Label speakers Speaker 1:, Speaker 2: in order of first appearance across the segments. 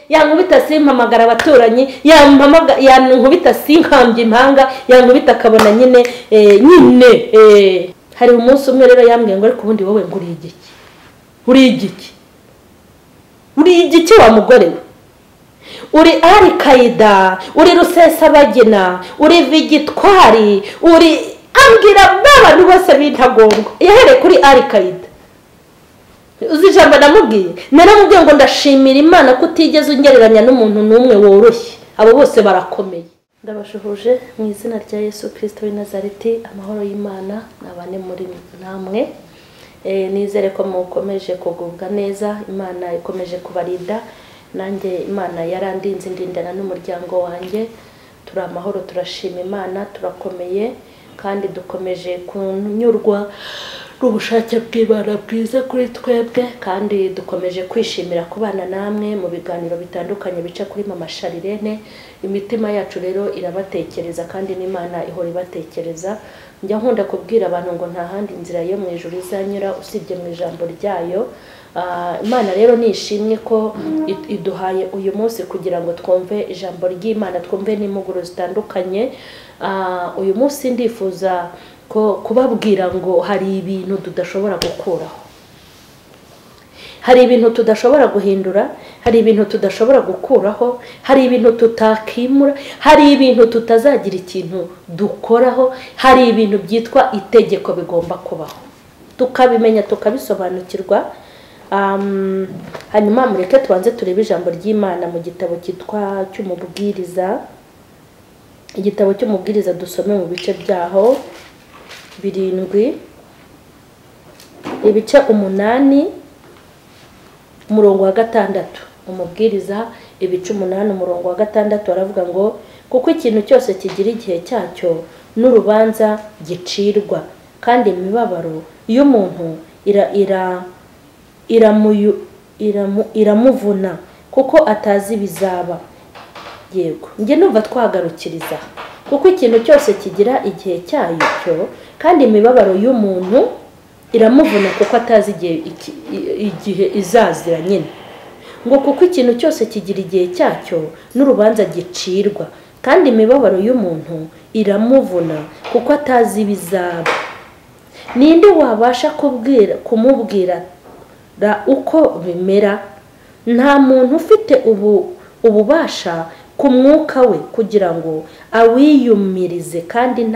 Speaker 1: yankubita simpamagara abaturanyi, yankubita sinkambye impanga, yankubita akabona nyine hari umunsi umwe rero yambwiye ngo ariko ubundi wowe nguri igiki wa mugore we, uri Al-Qaeda, uri Rusesabagina, uri Vigitwari, uri ambwira n'abantu bose b'intagondwa. Yahereye kuri Al-Qaeda. Uzi ijambo naramubwiye ngo ndashimira Imana ko utigeze ungereranya n'umuntu n'umwe woroshye, abo bose barakomeye. Ndabashuhuje mu izina rya Yesu Kristo w'i Nazareti, amahoro y'Imana nabane muri namwe. Nizere ko mukomeje kugubwa neza, Imana ikomeje kubarinda, nanjye Imana yarandinze ndindana n'umuryango wanjye. Turi amahoro, turashima Imana, turakomeye kandi dukomeje kunyurwa n'ubushake bw'Imana bwiza kuri twebwe, kandi dukomeje kwishimira kubana namwe mu biganiro bitandukanye bica kuri Mama Sharirene. Imitima yacu rero irabatekereza kandi n'Imana ihora ibatekereza. Njya nkunda kubwira abantu ngo nta handi inzira yo mu ijuru izanyura usibye mu ijambo ryayo. Imana rero nishimye ko iduhaye uyu munsi kugira ngo twumve ijambo ry'Imana, twumve n'impuguro zitandukanye. Uyu munsi ndifuza ko kubabwira ngo hari ibintu tudashobora gukuraho, hari ibintu tudashobora guhindura, hari ibintu tudashobora gukuraho, hari ibintu tutakimura, hari ibintu tutazagira ikintu dukoraho, hari ibintu byitwa itegeko bigomba kubaho, tukabimenya tukabisobanukirwa. Hanyuma mureke tubanze turebe ijambo ry'Imana mu gitabo cyitwa cy'umubwiriza. Igitabo cy'umubwiriza dusome mu bice byaho 7, ibice 8, umurongo wa 6. Umubwiriza ibice 8 umurongo wa 6 aravuga ngo kuko ikintu cyose kigira igihe cyacyo n'urubanza gicirwa, kandi imibabaro y'umuntu iramuvuna kuko atazi bizaba. Yego, nge numva twagarukiriza kuko ikintu cyose kigira igihe cyacyo, kandi imibabaro y'umuntu iramuvuna kuko atazi igihe izazira nyine. Ngo kuko ikintu cyose kigira igihe cyacyo n'urubanza gicirwa, kandi imibabaro y'umuntu iramuvuna kuko atazi bizaba. Ninde wabasha kumubwira uko bimera? Nta muntu ufite ububasha ku mwuka we kugira ngo awiyumirize, kandi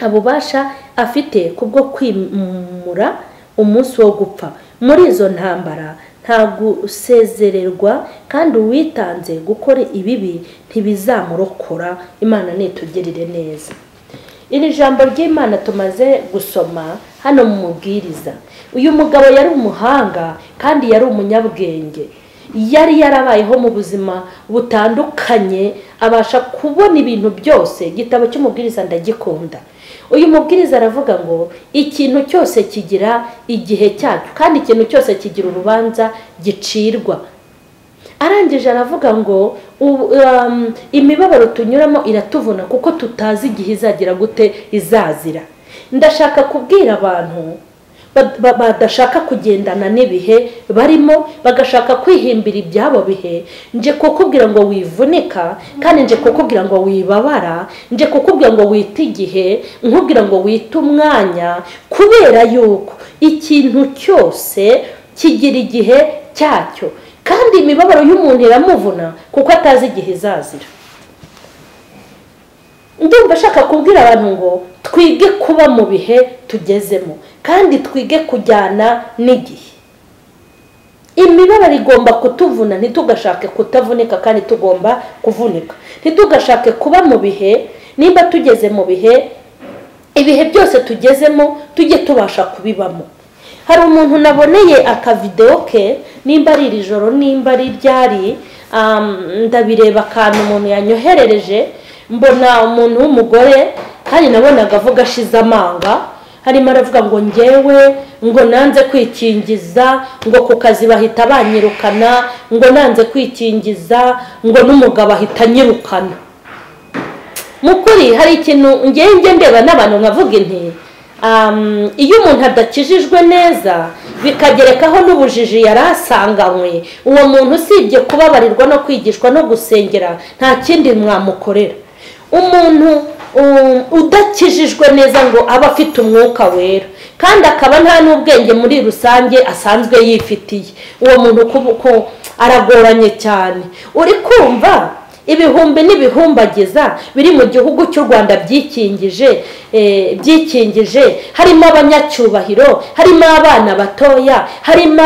Speaker 1: abubasha afite kubwo kwimura umunsi wo gupfa. Muri izo ntambara nta gusezererwa, kandi uwitanze gukora ibibi ntibizamurokora. Imana nitugirire neza. Iri jambo ry'Imana tumaze gusoma hano mu mubwiriza. Uyu mugabo yari umuhanga kandi yari umunyabwenge, yari yarabayeho mu buzima butandukanye, abasha kubona ibintu byose. Igitabo cy'umubwiriza ndagikunda. Uyu mubwiriza aravuga ngo ikintu cyose kigira igihe cyacyo, kandi ikintu cyose kigira urubanza gicirwa. Arangije aravuga ngo imibabaro tunyuramo iratuvuna kuko tutazi igihe izagira gute izazira. Ndashaka kubwira abantu badashaka kugendana n'ibihe barimo, bagashaka kwihimbira ibyabo bihe. Nje kukubwira ngo wivunika, kandi nje kukubwira ngo wibabara, nje kukubwira ngo wite igihe, nkubwira ngo wite umwanya, kubera yuko ikintu cyose kigira igihe cyacyo, kandi imibabaro y'umuntu iramuvuna kuko atazi igihe izazira. Ndumva ashaka kubwira abantu ngo twige kuba mu bihe tugezemo, kandi twige kujyana n'igihe. Imibabaro igomba kutuvuna, ntitugashake kutavunika, kandi tugomba kuvunika. Ntitugashake kuba mu bihe, nimba tugeze mu bihe, ibihe byose tugezemo tujye tubasha kubibamo. Hari umuntu naboneye akavideo ke, nimba ari iri joro nimba ari ryari, ndabireba akantu umuntu yanyoherereje, mbona umuntu w'umugore, kandi nabonaga avuga ashize amanga. Harimo aravuga ngo ngewe ngo nanze kwikingiza, ngo ku kazi bahita banyirukana, ngo nanze kwikingiza, ngo n'umugabo ahita anyirukana. Mukuri hari ikintu ngewe ndeba n'abantu nkavuga nti iyo umuntu adakijijwe neza bikagerekaho n'ubujiji yari asanganywe, uwo muntu usibye kubabarirwa no kwigishwa no gusengera nta kindi mwamukorera. Umuntu udakijijwe neza ngo aba afite umwuka wera kandi akaba nta n'ubwenge muri rusange asanzwe yifitiye, uwo muntu kuko aragoranye cyane. uri kumva ibihumbi n'ibihumbagiza biri mu gihugu cy'u Rwanda byikingije, harimo abanyacyubahiro, harimo abana batoya, harimo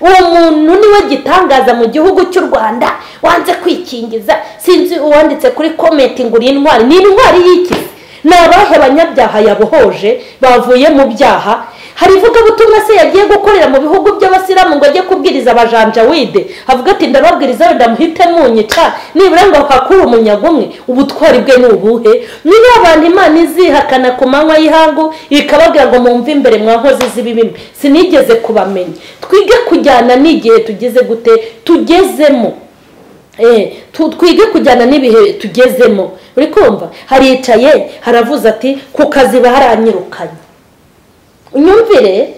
Speaker 1: uwo muntu niwe gitangaza mu gihugu cy'u Rwanda wanze kwikingiza. Sinzi uwanditse kuri comment ngo uri intwari. Ni intwari y'iki? Ni abahe banyabyaha yabohoje bavuye mu byaha? Hari ivugabutumwa se yagiye gukorera mu bihugu by'abasilamu ngo ajye kubwiriza abajanjawide, avuga ati ndababwiriza wenda muhite munyica nibura ngo hakure umunyago umwe? Ubutwari bwe ni ubuhe? Niba abantu Imana izihakana ku manywa y'ihangu ikababwira ngo mumve imbere mwa nkozi z'ibibi, sinigeze kubamenya. Twige kujyana n'igihe tugeze gute tugezemo, twige kujyana n'ibihe tugezemo. Uri kumva? Haricaye haravuze ati ku kazi baranyirukanye. Unyumvire,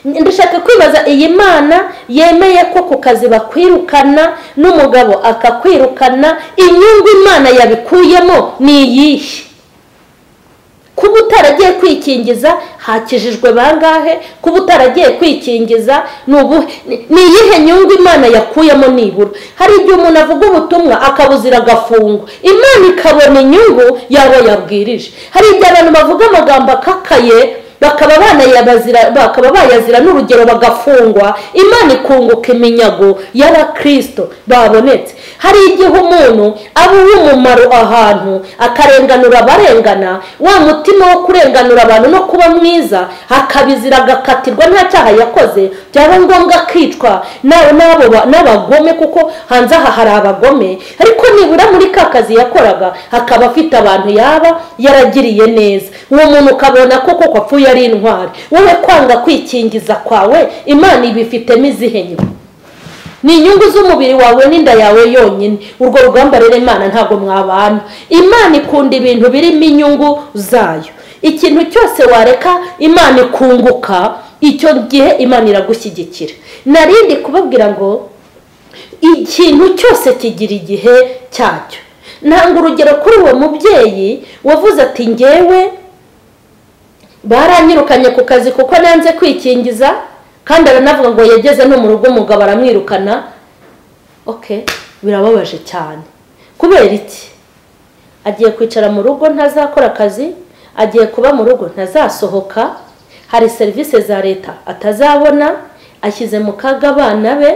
Speaker 1: ndashaka kwibaza, iyi Mana yemeye ko ku kazi bakwirukana n'umugabo akakwirukana, inyungu Imana yabikuyemo ni iyihe? Kuba utaragiye kwikingiza hakijijwe bangahe? Kuba utaragiye kwikingiza ni iyihe nyungu Imana yakuyemo nibura? Hari igihe umuntu avuga ubutumwa akabuzira agafungwa, Imana ikabona inyungu yabo yabwirije. Hari igihe abantu bavuga amagambo akakaye bakaba bayazira n'urugero bagafungwa, Imana ikunguka iminyago y'abakristo babonetse. Hari igihe umuntu aba uw'umumaro ahantu akarenganura abarengana, wa mutima wo kurenganura abantu no kuba mwiza akabizira agakatirwa nta cyaha yakoze, byaba ngombwa akicwa n'abagome, kuko hanze aha hari abagome. Ariko nibura muri ka kazi yakoraga akaba afite abantu yaba yaragiriye neza, uwo muntu ukabona koko ko apfuye ari intwari. Wowe kwanga kwikingiza kwawe Imana ibifitemo izihe nyungu? Ni inyungu z'umubiri wawe n'inda yawe yonyine. Urwo rugamba rero Imana ntabwo mwabana. Imana ikunda ibintu birimo inyungu zayo. Ikintu cyose wareka Imana ikunguka, icyo gihe Imana iragushyigikira. Narindi kubabwira ngo ikintu cyose kigira igihe cyacyo. Ntanga urugero kuri uwo mubyeyi wavuze ati ngewe baranyirukanye ku kazi kuko nanze kwikingiza, kandi aranavuga ngo yageze no mu rugo umugabo aramwirukana. Birababaje cyane. Kubera iki? Agiye kwicara mu rugo ntazakora akazi, agiye kuba mu rugo ntazasohoka, hari serivisi za leta atazabona, ashyize mu kaga abana be,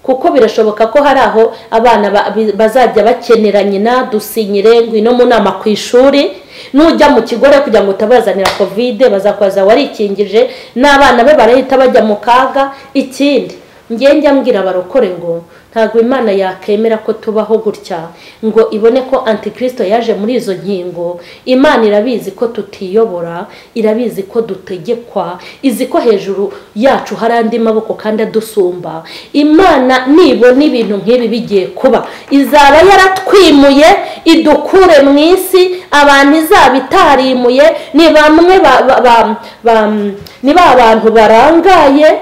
Speaker 1: kuko birashoboka ko hari aho abana bazajya bakenera nyina dusinyire ngwino mu nama ku ishuri, nujya mu kigore kugira ngo utabazanira covid bazakwaza warikingije, n'abana be barahita bajya mu kaga. Ikindi njya mbwira abarokore ngo ntabwo Imana yakemera ko tubaho gutya ngo ibone ko antikristo yaje muri izo nkingo. Imana irabizi ko tutiyobora, irabizi ko dutegekwa, izi ko hejuru yacu hari andi maboko kandi adusumba. Imana nibona ibintu nk'ibi bigiye kuba, izaba yaratwimuye idukure mu isi, abantu izaba itarimuye ni bamwe ni ba bantu barangaye,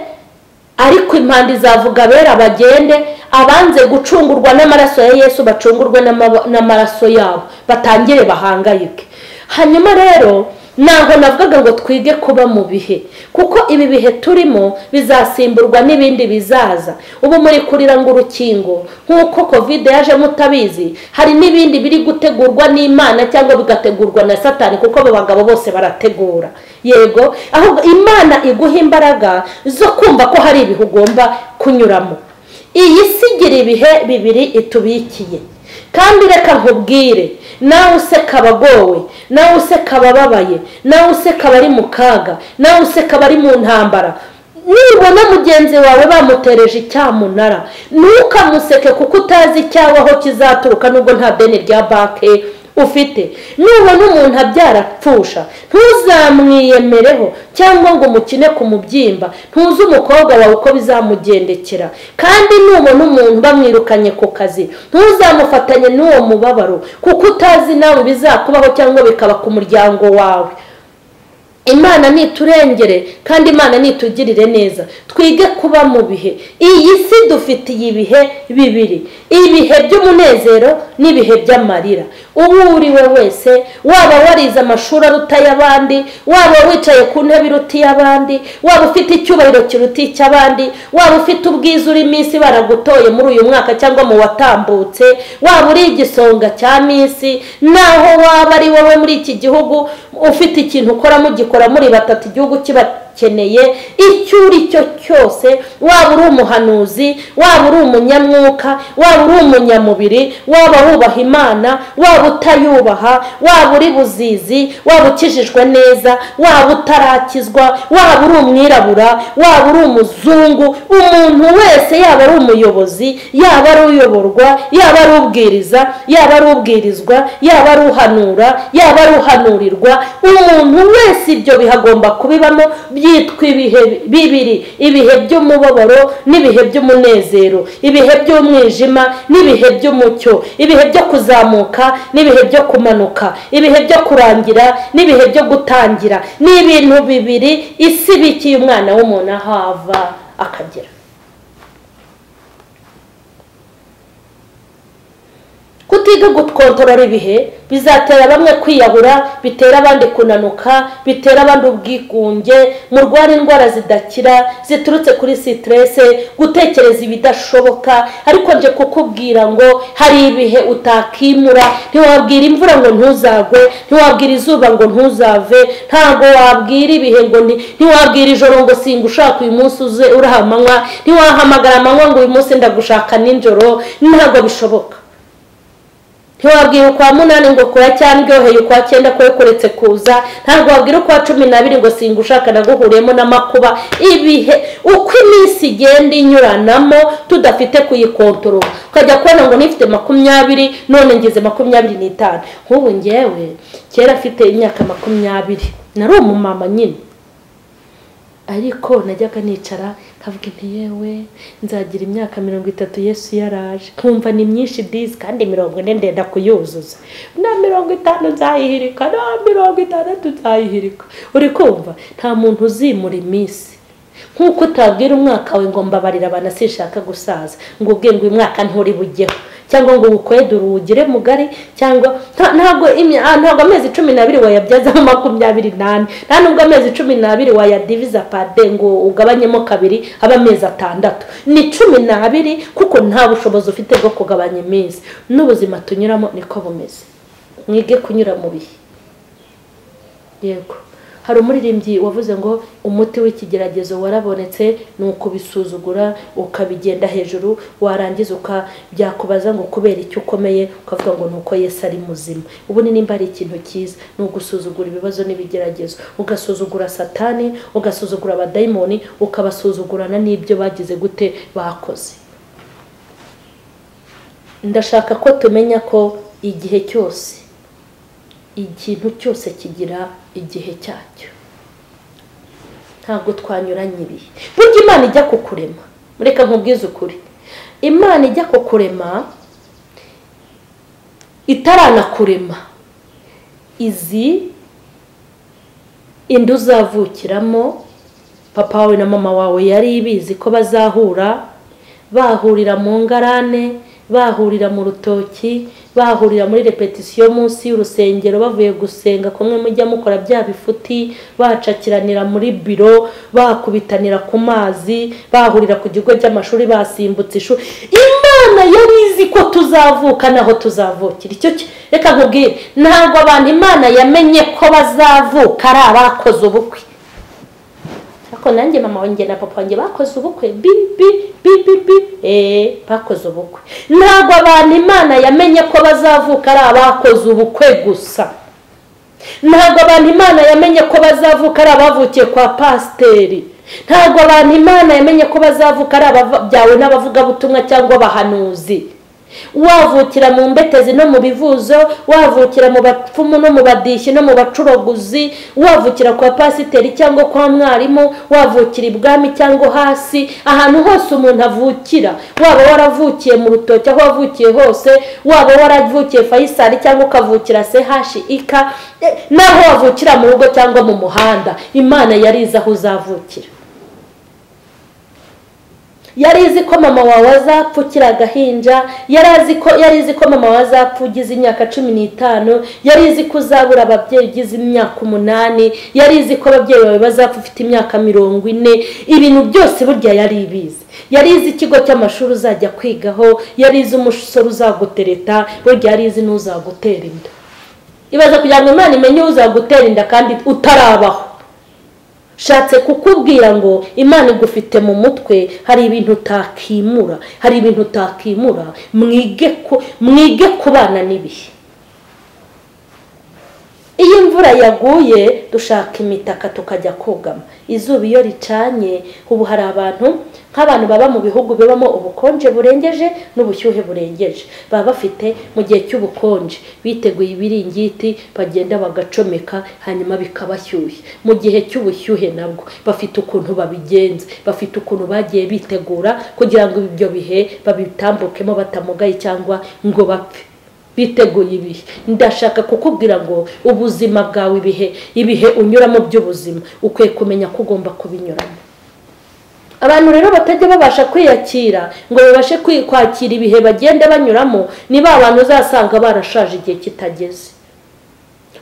Speaker 1: ariko impande izavuga bera bagende, abanze gucungurwa n'amaraso ya Yesu bacungurwe n'amaraso yabo, batangire bahangayike. Hanyuma rero naho navugaga ngo twige kuba mu bihe, kuko ibi bihe turimo bizasimburwa n'ibindi bizaza. Ubu muri kurira ngo urukingo nk'uko covid yaje mutabizi, hari n'ibindi biri gutegurwa n'Imana cyangwa bigategurwa na Satani, kuko abo bagabo bose barategura. Yego, ahubwo Imana iguha imbaraga zo kumva ko hari ibihe ugomba kunyuramo. Iyi sigira ibihe bibiri itubikiye, kandi reka nkubwire, nawe useka abagowe, nawe useka abababaye, nawe useka abari mu kaga, nawe useka abari mu ntambara, nibona mugenzi wawe bamutereje icyamunara ntukamuseke, kuko utazi icyawe aho kizaturuka, nubwo nta deni rya banki ufite. Nubona umuntu abyarapfusha ntuzamwiyemereho cyangwa ngo umukine ku mubyimba, ntuzi umukobwa wawe uko bizamugendekera. Kandi nubona umuntu bamwirukanye ku kazi ntuzamufatanye n'uwo mubabaro, kuko utazi nawe bizakubaho cyangwa bikaba ku muryango wawe. Imana niturengere kandi Imana nitugirire neza. Twige kuba mu bihe. Iyi si dufitiye ibihe bibiri, ibihe by'umunezero n'ibihe by'amarira. Uwo uri we wese, waba warize amashuri arutaye abandi, waba wicaye ku ntebe irutiye abandi, waba ufite icyubahiro kirutiye icy'abandi, waba ufite ubwiza uri minsi baragutoye muri uyu mwaka cyangwa mu watambutse, waba uri igisonga cya minsi, naho waba ari wowe muri iki gihugu ufite ikintu ukora mugikora muri batatu igihugu kibakeneye, icyo uri cyo cyose, waba uri umuhanuzi, waba uri umunyamwuka, waba uri umunyamubiri, waba wubaha Imana, waba utayubaha, waba uri buzizi, waba ukijijwe neza, waba utarakizwa, waba uri umwirabura, waba uri umuzungu, umuntu wese, yaba ari umuyobozi, yaba ari uyoborwa, yaba ari ubwiriza, yaba ari ubwirizwa, yaba ari uhanura, yaba ari uhanurirwa, umuntu wese ibyo bihagomba kubibamo. Byitwa ibihe bibiri, ibihe by'umubabaro n'ibihe by'umunezero, ibihe by'umwijima n'ibihe by'umucyo, ibihe byo kuzamuka n'ibihe byo kumanuka, ibihe byo kurangira n'ibihe byo gutangira. Ni ibintu bibiri isi bikiye umwana w'umuntu aho ava akagera. Kutiga gutkontorora ibihe bizatera bamwe kwiyahura, bitera abandi kunanuka, bitera abandi ubwigunge, murwara indwara zidakira ziturutse kuri stress, gutekereza ibidashoboka. Ariko nje kukubwira ngo hari ibihe utakimura. Ntiwabwira imvura ngo ntuzagwe, ntiwabwira izuba ngo ntuzave, ntago wabwira ibihe ngo ntiwabwira ijoro ngo singa ushaka uyu munsi uze urahamanywa, ntiwahamagara amanywa ngo uyu munsi ndagushaka ninjoro. Ntago bishoboka. Ntiwabwira ukwa munani ngo kura cyandyoheye, ukwa 9 ko kuretse kuza, ntabwo wabwira ukwa 12 ngo singa ushaka naguhuriyemo n'amakuba. Ibihe uko iminsi igenda inyuranamo tudafite kuyikontorora, ukajya kubona ngo nifite 20 none ngeze 25. Nk'ubu ngewe kera afite imyaka 20 nari umumama nyine, ariko najyaga nicara kavuga nti yewe nzagira imyaka 30 Yesu yaraje. Kumva ni myinshi dizi kandi 40 ndenda kuyuzuza, na 50 nzayihirika, na 60 nzayihirika. Uri kumva nta muntu uzimura iminsi. Nkuko utabwira umwaka we ngo mbabarira abana sinshaka gusaza, ngo ubwe ngo umwaka nturi bujyeho, cyangwa ngo ukwedura ugire mugari, cyangwa ntabwo amezi 12 wayabyaza 28, nta nubwo amezi 12 wayadiviza pade ngo ugabanyemo kabiri aba amezi 6. Ni 12 kuko nta bushobozi ufite bwo kugabanya iminsi. N'ubuzima tunyuramo niko bumeze. Mwige kunyura mu bihe. Yego, hari umuririmbyi wavuze ngo umuti w'ikigeragezo warabonetse, nuko bisuzugura ukabigenda hejuru, warangiza ukabyakubaza ngo kubera icyo ukomeye, ukavuga ngo nuko Yesu ari muzima. Ubu ni nimba ari ikintu cyiza, no gusuzugura ibibazo n'ibigeragezo, ugasuzugura Satani, ugasuzugura abadayimoni, ukabasuzugurana n'ibyo bagize gute bakoze. Ndashaka ko tumenya ko igihe cyose, ikintu cyose kigira igihe cyacyo. Ntabwo twanyuranye ibihe. Burya Imana ijya kukurema, mureka nkubwize ukuri, Imana ijya kukurema itaranakurema izi indu uzavukiramo. Papa wawe na mama wawe yari ibizi ko bazahura, bahurira mu ngarane, bahurira mu rutoki, bahurira muri repetition munsi y'urusengero bavuye gusenga, kumwe mujya mukora bya bifuti, bacakiranira muri biro, bakubitanira ku mazi, bahurira ku kigo cy'amashuri basimbutse ishuri. Imana yari izi ko tuzavuka naho tuzavukira. Icyo reka nkubwire, ntabwo abantu Imana yamenye ko bazavuka ari abakoze ubukwe. Ako nanjye mama wanjye na papa wanjye bakoze ubukwe, bakoze ubukwe. Ntabwo abantu Imana yamenye ko bazavuka ari abakoze ubukwe gusa. Ntabwo abantu Imana yamenye ko bazavuka ari abavukiye kwa pasiteri. Ntabwo abantu Imana yamenye ko bazavuka ari ababyawe n'abavuga butumwa cyangwa abahanuzi. wavukira mu mbetezi no mu bivuzo, wavukira mu bapfumu no mu badishyi no mu bacuroguzi, wavukira kwa pasiteri cyangwa kwa mwarimu, wavukira ibwami cyangwa hasi, ahantu hose umuntu avukira, waba waravukiye mu rutoki aho wavukiye hose, waba waravukiye Faisal cyangwa ukavukira CHIK, naho wavukira mu rugo cyangwa mu muhanda, Imana yarize aho uzavukira. Yarizi ko mama wawe azapfa ukiri agahinja, yarizi ko mama wawe azapfa ugize imyaka 15, yarizi ko uzabura ababyeyi ugize imyaka 8, yarizi ko ababyeyi bawe bazapfa ufite imyaka 40. Ibintu byose burya yaribizi. Yarizi ikigo cy'amashuri uzajya kwigaho, yarizi umusore uzagutereta, burya yarizi n'uzagutera inda. Ibaza kugira ngo Imana imenye uzagutera inda kandi utarabaho. Shatse kukubwira ngo Imana igufite mu mutwe, hari ibintu utakimura, hari ibintu utakimura. Mwige kubana n'ibihe. Iyo imvura yaguye dushaka imitaka tukajya kugama. Izuba iyo ricanye, ubu hari nk'abantu baba mu bihugu bibamo ubukonje burengeje n'ubushyuhe burengeje, baba bafite mu gihe cy'ubukonje biteguye ibiringiti bagenda bagacomeka hanyuma bikabashyushye. Mu gihe cy'ubushyuhe nabwo bafite ukuntu babigenza, bafite ukuntu bagiye bitegura kugira ngo ibyo bihe babitambukemo batamugaye cyangwa ngo bapfe. Biteguye ibihe. Ndashaka kukubwira ngo ubuzima bwawe ibihe unyuramo by'ubuzima ukwiye kumenya ko ugomba kubinyuramo. Abantu rero batajya babasha kwiyakira ngo babashe kwakira ibihe bagenda banyuramo, ni ba bantu uzasanga barashaje igihe kitageze.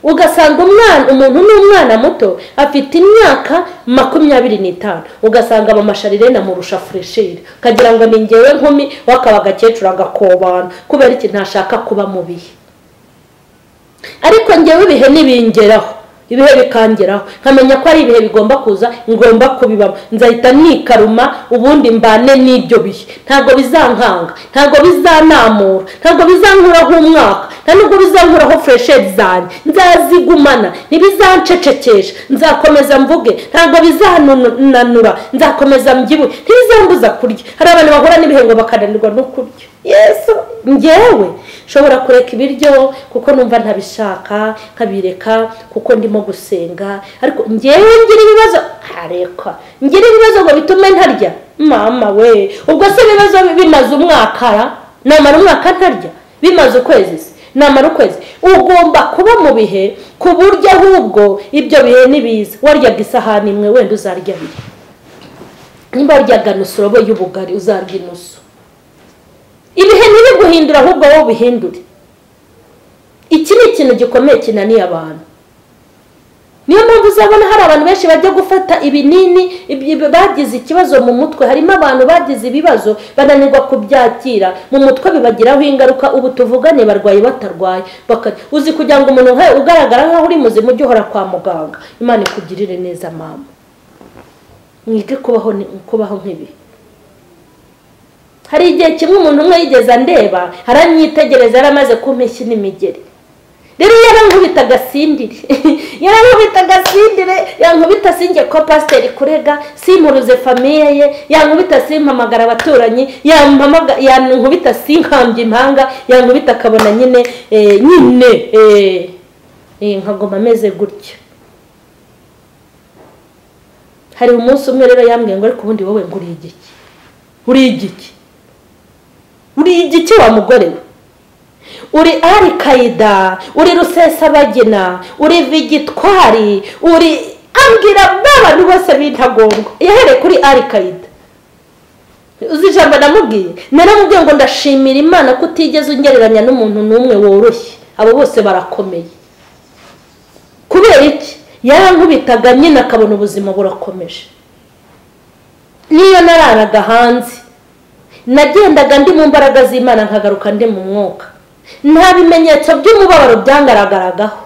Speaker 1: Ugasanga umuntu n'umwana muto afite imyaka 25, ugasanga amasharirena murusha fresheri, kagira ngo ni ngewe nkumi wakaba gakecuru agakobana kubera iki ntashaka kuba mu bihe. Ariko ngewe ibihe nibingeraho, ibihe bikangeraho, nkamenya ko ari ibihe bigomba kuza, ngomba kubibamo, nzahita nikaruma ubundi mbane n'ibyo bihe. Ntago bizankanga, ntago bizanamura, ntago bizankuraho umwaka, ntabwo bizankuraho fresheri zanjye, nzazigumana, ntibizancecekesha, nzakomeza mvuge, ntago bizananura, nzakomeza mbyibuhe, ntibizambuza kurya. Hari abantu bahura n'ibihe ngo bakananirwa no kurya. Yesu, ngewe nshobora kureka ibiryo kuko numva ntabishaka, nkabireka kuko ndimo gusenga, ariko ngewe ngira ibibazo, ngira ibibazo ngo bitume ntarya. Mama we, ubwo se ibibazo bimaze umwaka, namara umwaka ntarya, bimaze ukwezi, namara ukwezi. Ugomba kuba mu bihe ku buryo ahubwo ibyo bihe nibiza waryaga isahani imwe wenda uzarya 2. Nimba waryaga nusu robo y'ubugari uzarya inusu. Ibihe ntibiguhindura ahubwo wowe ubihindure. Iki ni ikintu gikomeye kinaniye abantu. Niyo mpamvu uzabona hari abantu benshi bajya gufata ibinini bagize ikibazo mu mutwe. Harimo abantu bagize ibibazo bananirwa kubyakira mu mutwe, bibagiraho ingaruka. Ubu tuvugane barwaye batarwaye, uzi kugira ngo umuntu ugaragara nkaho uri muzima ujye uhora kwa muganga. Imana ikugirire neza mama. Mwige kubaho nk'ibi. Hari igihe kimwe umuntu umwe yigeze ndeba, haranyitegereza, yaramaze kumpeshya n'imigeri. Rero yarankubita gasindire, yankubita singe ko pasiteri kurega, simpuruze famiye ye, yankubita simpamagara abaturanyi, yankubita sinkambye impanga, yankubita akabona nyine nkagoma ameze gutya. Hari umunsi umwe rero yambwiye ngo ariko ubundi wowe ngo uri igiki wa mugore we? Uri Al-Qaeda, uri Rusesabagina, uri Vigitwari, ambwira abantu bose b'intagondwa. Yahere kuri Al-Qaeda. Uzi ijambo naramubwiye ngo ndashimira Imana ko utigeze ungereranya n'umuntu n'umwe woroshye. Abo bose barakomeye. Kubera iki? Yarankubitaga nyine akabona ubuzima burakomeje. Niyo nararaga hanze, nagendaga ndi mu mbaraga z'Imana nkagaruka ndi mu mwuka. Nta bimenyetso by'umubabaro byangaragaragaho.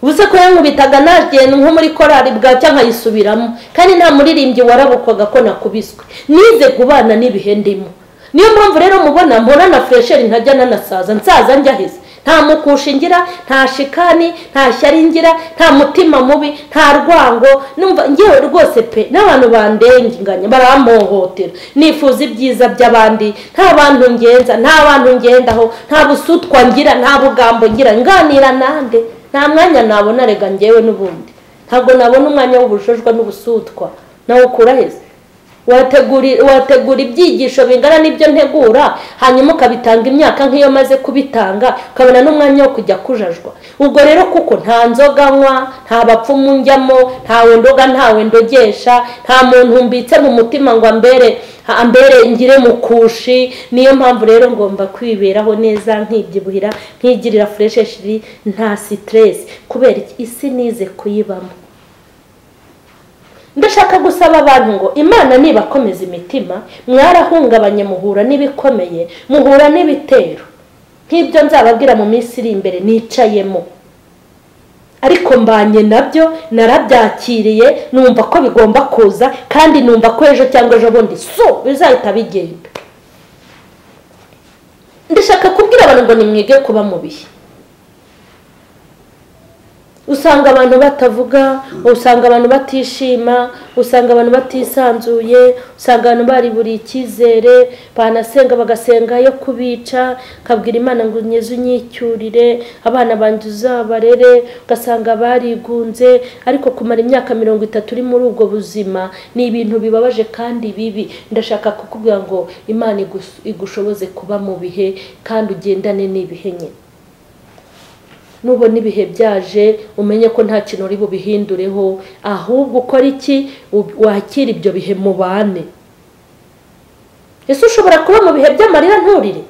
Speaker 1: Ubuse ko yankubitaga nagenda nko muri korari bwacya nkayisubiramo, kandi nta muririmbyi warabukwaga ko nakubiswe. Nize kubana n'ibihe ndimo. Niyo mpamvu rero mubona mpora na fresheri ntajya nanasaza, nsaza njyaheze. nta mukusha ngira, nta shikani, nta shyari ngira, nta mutima mubi, nta rwango. Numva ngewe rwose pe n'abantu bandenganya barampohotera, nifuza ibyiza by'abandi, nta bantu ngenza, nta bantu ngendaho, nta busutwa ngira, nta bugambo ngira, nganira nande, nta mwanya nabona rega ngewe n'ubundi ntabwo nabona umwanya w'ubujojwa n'ubusutwa. nawe ukura heza wategura ibyigisho bingana n'ibyo ntegura, hanyuma ukabitanga imyaka nk'iyo maze kubitanga, ukabona n'umwanya wo kujya kujajwa. Ubwo rero kuko nta nzoga nywa, nta bapfumu njyamo, ntawe ndoga, ntawe ndogesha, nta muntu mbitse mu mutima ngo ambere ngire mukushi. Niyo mpamvu rero ngomba kwiberaho neza, nkibyibuhira, nkigirira fresheshiri, nta stress, kubera isi nize kuyibamo. Ndashaka gusaba abantu ngo Imana nibakomeza imitima, mwarahungabanye muhura n'ibikomeye, muhura n'ibitero nk'ibyo nzababwira mu minsi iri imbere nicayemo, ariko mbanye nabyo, narabyakiriye, numva ko bigomba kuza, kandi numva ko ejo cyangwa ejo bundi bizahita bigenda. Ndashaka kubwira abantu ngo nimwige kuba mu bihe. Usanga abantu batavuga, usanga abantu batishima, usanga abantu batisanzuye, usanga abantu bari buri icyizere, banasenga bagasenga yo kubica, kabwira Imana ngo nyeze unyicyurire, abana banjye uzabarere, ugasanga barigunze. Ariko kumara imyaka 30 uri muri ubwo buzima ni ibintu bibabaje kandi bibi. Ndashaka kukubwira ngo Imana igushoboze kuba mu bihe kandi ugendane n'ibihe nye. Nubona ibihe byaje umenye ko nta kintu uri bubihindureho, ahubwo ukora iki? Wakira ibyo bihe mu bane. Ese ushobora kuba mu bihe by'amarira nturire?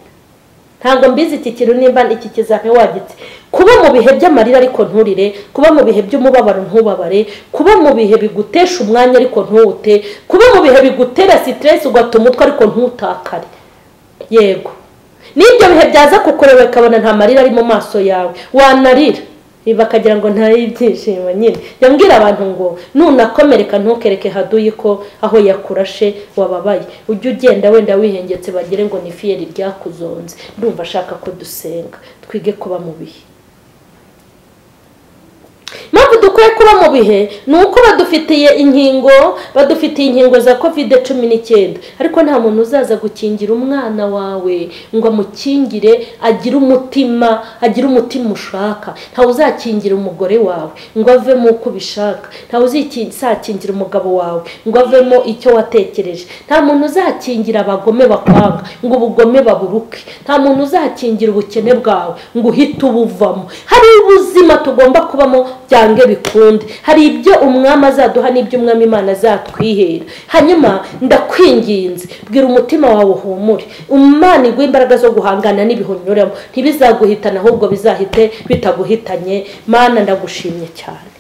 Speaker 1: Ntabwo mbizi iki kintu nimba iki kizabe wagitse. Kuba mu bihe by'amarira ariko nturire, kuba mu bihe by'umubabaro ntubabare, kuba mu bihe bigutesha umwanya ariko ntuwute, kuba mu bihe bigutera stress ugatuma umutwe ariko ntutakare. Yego, n'ibyo bihe byaza kukureba ukabona nta marira ari mu maso yawe, wanarira bakagira ngo nta ibyishimo nyine. Yambwira abantu ngo nunakomereka ntukereke haduyi ko aho yakurashe wababaye, ujye ugenda wenda wihengetse bagire ngo ni fiyeri ryakuzonze. Ndumva ashaka ko dusenga twige kuba mu bihe. Mpamvu dukwiye kuba mu bihe ni uko badufitiye inkingo za COVID-19, ariko nta muntu uzaza gukingira umwana wawe ngo amukingire agire umutima ushaka. Ntawe uzakingira umugore wawe ngo avemo uko ubishaka, ntawe uzakingira umugabo wawe ngo avemo icyo watekereje, nta muntu uzakingira abagome bakwanga ngo ubugome baburuke, nta muntu uzakingira ubukene bwawe ngo uhite ubuvamo. Hari ubuzima tugomba kubamo byange bikunde, hari ibyo umwami azaduha n'ibyo umwami Imana azatwihera. Hanyuma ndakwinginze, bwira umutima wawe uhumure, Imana iguha imbaraga zo guhangana n'ibihonyuramo, ntibizaguhitana ahubwo bizahite bitaguhitanye. Mana ndagushimye cyane.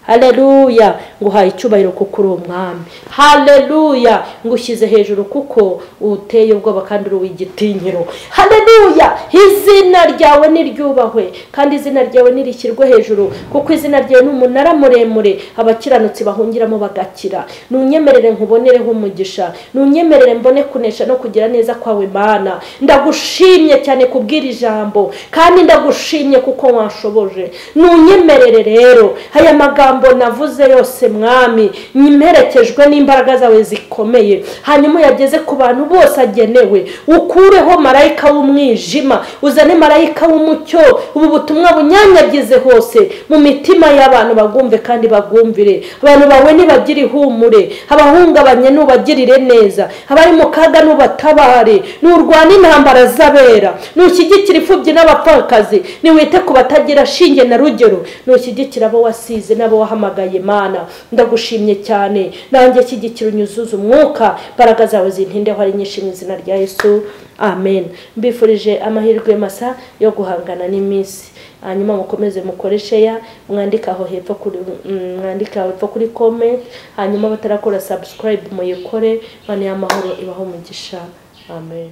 Speaker 1: Haleluya, nguhaye icyubahiro kuko uri umwami. Haleluya, ngushyize hejuru kuko uteye ubwoba kandi uri w'igitinyiro. Haleluya, izina ryawe niryubahwe kandi izina ryawe nirishyirwe hejuru, kuko izina ryawe ni umunara muremure abakiranutsi bahungiramo bagakira. Nunyemerere nkubonereho umugisha, nunyemerere mbone kunesha no kugira neza kwawe Mana. Ndagushimye cyane kubwira ijambo kandi ndagushimye kuko washoboje. Nunyemerere rero aya magambo navuze yose mwami nyimerekejwe n'imbaraga zawe zikomeye, hanyuma yageze ku bantu bose agenewe. Ukureho marayika w'umwijima, uzane marayika w'umucyo, ubu butumwa bunyanyagize hose mu mitima y'abantu, bagumve kandi bagumvire. Abantu bawe nibagire ihumure, abahungabanye nubagirire neza, abari mu kaga nubatabare, nurwana intambara z'abera, nushyigikira imfubyi n'abapfakazi, niwite ku batagira shinge na rugero, nushyigikira abo wasize n'abo wahamagaye Mana. Ndagushimye cyane, nanjye shyigikira unyuzuza umwuka, imbaraga zawe zintindeho ari nyinshi mu izina rya Yesu, amen. Mbifurije amahirwe masa yo guhangana n'iminsi. Hanyuma mukomeze mukoreshe ya mwandika aho hepfo kuri comment, hanyuma batarakora subscribe muyikore. Bane y'amahoro ibaho umugisha, amen.